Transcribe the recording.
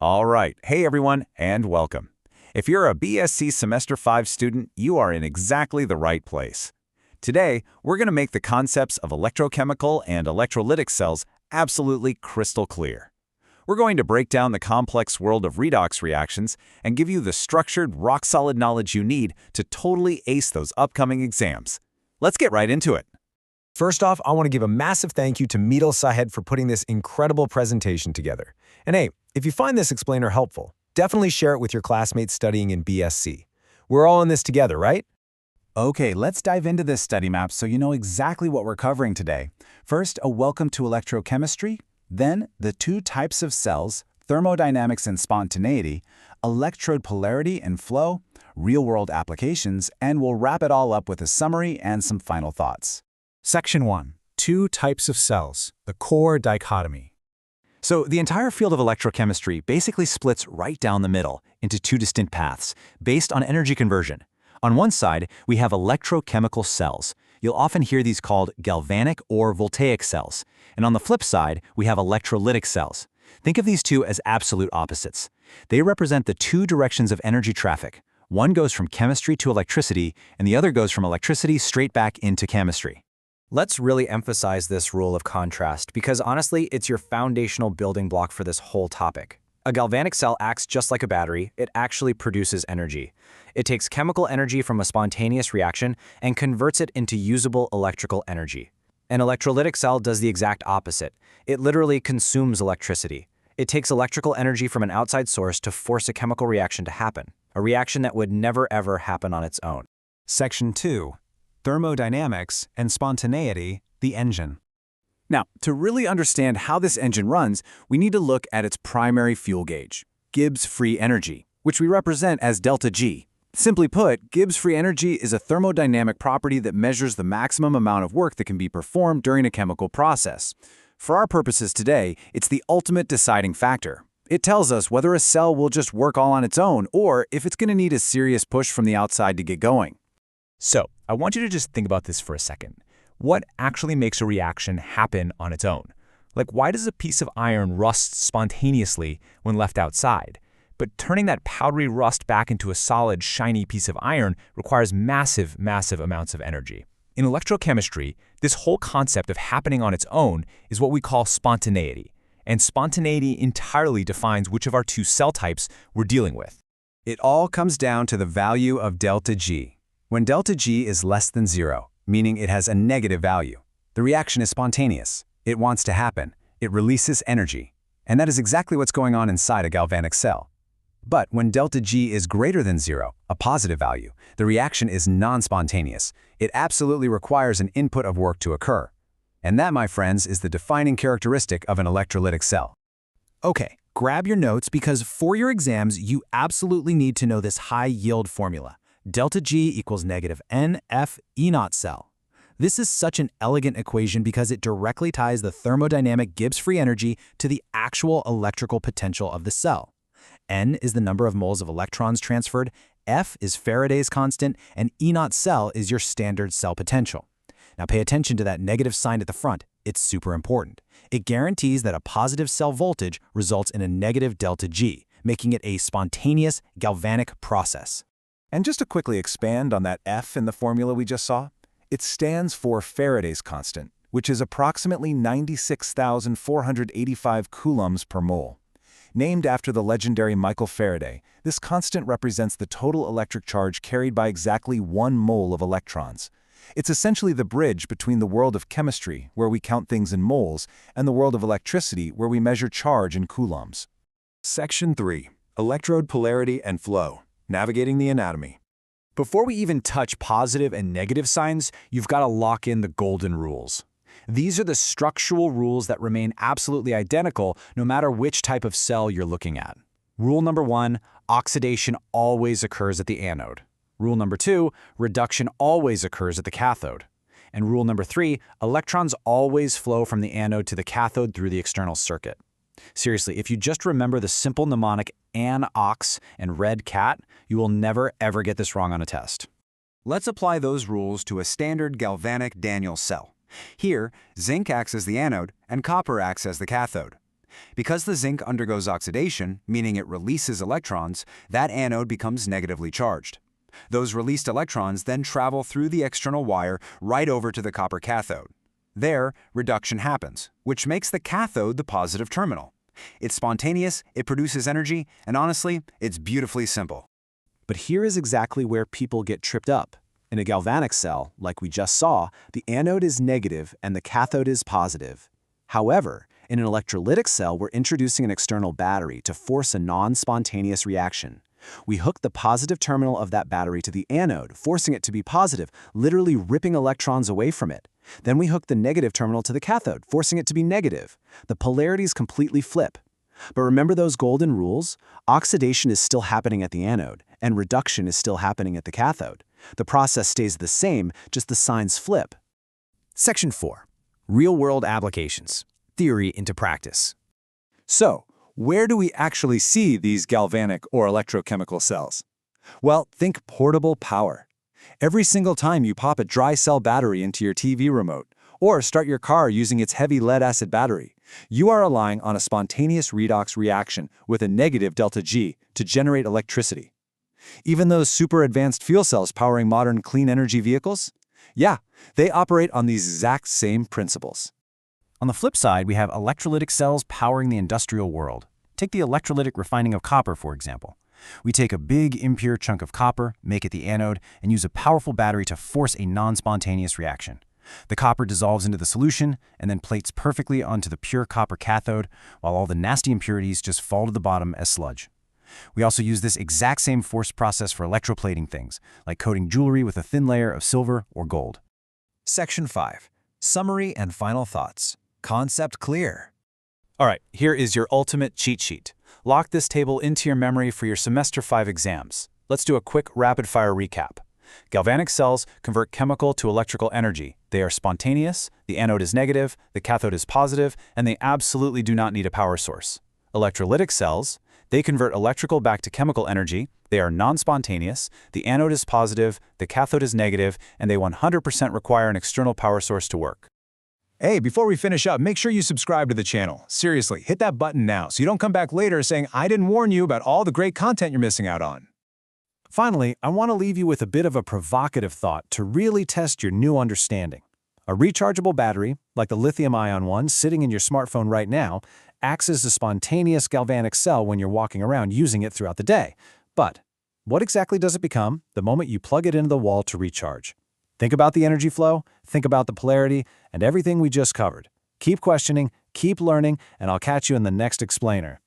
All right. Hey, everyone, and welcome. If you're a B.Sc Semester 5 student, you are in exactly the right place. Today, we're going to make the concepts of electrochemical and electrolytic cells absolutely crystal clear. We're going to break down the complex world of redox reactions and give you the structured, rock-solid knowledge you need to totally ace those upcoming exams. Let's get right into it. First off, I want to give a massive thank you to Meedal Sahed for putting this incredible presentation together. And hey, if you find this explainer helpful, definitely share it with your classmates studying in B.Sc. We're all in this together, right? Okay, let's dive into this study map so you know exactly what we're covering today. First, a welcome to electrochemistry, then the two types of cells, thermodynamics and spontaneity, electrode polarity and flow, real-world applications, and we'll wrap it all up with a summary and some final thoughts. Section 1. Two types of cells, the core dichotomy. So the entire field of electrochemistry basically splits right down the middle into two distinct paths based on energy conversion. On one side, we have electrochemical cells. You'll often hear these called galvanic or voltaic cells. And on the flip side, we have electrolytic cells. Think of these two as absolute opposites. They represent the two directions of energy traffic. One goes from chemistry to electricity, and the other goes from electricity straight back into chemistry. Let's really emphasize this rule of contrast because honestly, it's your foundational building block for this whole topic. A galvanic cell acts just like a battery. It actually produces energy. It takes chemical energy from a spontaneous reaction and converts it into usable electrical energy. An electrolytic cell does the exact opposite. It literally consumes electricity. It takes electrical energy from an outside source to force a chemical reaction to happen, a reaction that would never ever happen on its own. Section 2. Thermodynamics and spontaneity, the engine. Now, to really understand how this engine runs, we need to look at its primary fuel gauge, Gibbs free energy, which we represent as delta G. Simply put, Gibbs free energy is a thermodynamic property that measures the maximum amount of work that can be performed during a chemical process. For our purposes today, it's the ultimate deciding factor. It tells us whether a cell will just work all on its own or if it's going to need a serious push from the outside to get going. So, I want you to just think about this for a second. What actually makes a reaction happen on its own? Like, why does a piece of iron rust spontaneously when left outside? But turning that powdery rust back into a solid, shiny piece of iron requires massive amounts of energy. In electrochemistry, this whole concept of happening on its own is what we call spontaneity. And spontaneity entirely defines which of our two cell types we're dealing with. It all comes down to the value of delta G. When delta G is less than 0, meaning it has a negative value, the reaction is spontaneous. It wants to happen. It releases energy. And that is exactly what's going on inside a galvanic cell. But when delta G is greater than 0, a positive value, the reaction is non-spontaneous. It absolutely requires an input of work to occur. And that, my friends, is the defining characteristic of an electrolytic cell. Okay, grab your notes because for your exams, you absolutely need to know this high-yield formula. Delta G equals negative NF E0 cell. This is such an elegant equation because it directly ties the thermodynamic Gibbs free energy to the actual electrical potential of the cell. N is the number of moles of electrons transferred, F is Faraday's constant, and E0 cell is your standard cell potential. Now pay attention to that negative sign at the front. It's super important. It guarantees that a positive cell voltage results in a negative delta G, making it a spontaneous galvanic process. And just to quickly expand on that F in the formula we just saw, it stands for Faraday's constant, which is approximately 96,485 coulombs per mole. Named after the legendary Michael Faraday, this constant represents the total electric charge carried by exactly 1 mole of electrons. It's essentially the bridge between the world of chemistry, where we count things in moles, and the world of electricity, where we measure charge in coulombs. Section 3. Electrode Polarity and Flow. Navigating the anatomy. Before we even touch positive and negative signs, you've got to lock in the golden rules. These are the structural rules that remain absolutely identical no matter which type of cell you're looking at. Rule number 1, oxidation always occurs at the anode. Rule number 2, reduction always occurs at the cathode. And rule number 3, electrons always flow from the anode to the cathode through the external circuit. Seriously, if you just remember the simple mnemonic an-ox and red cat, you will never ever get this wrong on a test. Let's apply those rules to a standard galvanic Daniell cell. Here, zinc acts as the anode and copper acts as the cathode. Because the zinc undergoes oxidation, meaning it releases electrons, that anode becomes negatively charged. Those released electrons then travel through the external wire right over to the copper cathode. There, reduction happens, which makes the cathode the positive terminal. It's spontaneous, it produces energy, and honestly, it's beautifully simple. But here is exactly where people get tripped up. In a galvanic cell, like we just saw, the anode is negative and the cathode is positive. However, in an electrolytic cell, we're introducing an external battery to force a non-spontaneous reaction. We hook the positive terminal of that battery to the anode, forcing it to be positive, literally ripping electrons away from it. Then we hook the negative terminal to the cathode, forcing it to be negative. The polarities completely flip. But remember those golden rules? Oxidation is still happening at the anode, and reduction is still happening at the cathode. The process stays the same, just the signs flip. Section 4. Real-world applications. Theory into practice. So, where do we actually see these galvanic or electrochemical cells? Well, think portable power. Every single time you pop a dry cell battery into your TV remote, or start your car using its heavy lead-acid battery, you are relying on a spontaneous redox reaction with a negative delta G to generate electricity. Even those super advanced fuel cells powering modern clean energy vehicles? Yeah, they operate on these exact same principles. On the flip side, we have electrolytic cells powering the industrial world. Take the electrolytic refining of copper, for example. We take a big, impure chunk of copper, make it the anode, and use a powerful battery to force a non-spontaneous reaction. The copper dissolves into the solution and then plates perfectly onto the pure copper cathode, while all the nasty impurities just fall to the bottom as sludge. We also use this exact same forced process for electroplating things, like coating jewelry with a thin layer of silver or gold. Section 5. Summary and final thoughts. Concept clear. All right, here is your ultimate cheat sheet. Lock this table into your memory for your Semester 5 exams. Let's do a quick rapid-fire recap. Galvanic cells convert chemical to electrical energy. They are spontaneous, the anode is negative, the cathode is positive, and they absolutely do not need a power source. Electrolytic cells, they convert electrical back to chemical energy. They are non-spontaneous, the anode is positive, the cathode is negative, and they 100% require an external power source to work. Hey, before we finish up, make sure you subscribe to the channel. Seriously, hit that button now so you don't come back later saying I didn't warn you about all the great content you're missing out on. Finally, I want to leave you with a bit of a provocative thought to really test your new understanding. A rechargeable battery, like the lithium-ion one sitting in your smartphone right now, acts as a spontaneous galvanic cell when you're walking around using it throughout the day. But what exactly does it become the moment you plug it into the wall to recharge? Think about the energy flow, think about the polarity, and everything we just covered. Keep questioning, keep learning, and I'll catch you in the next explainer.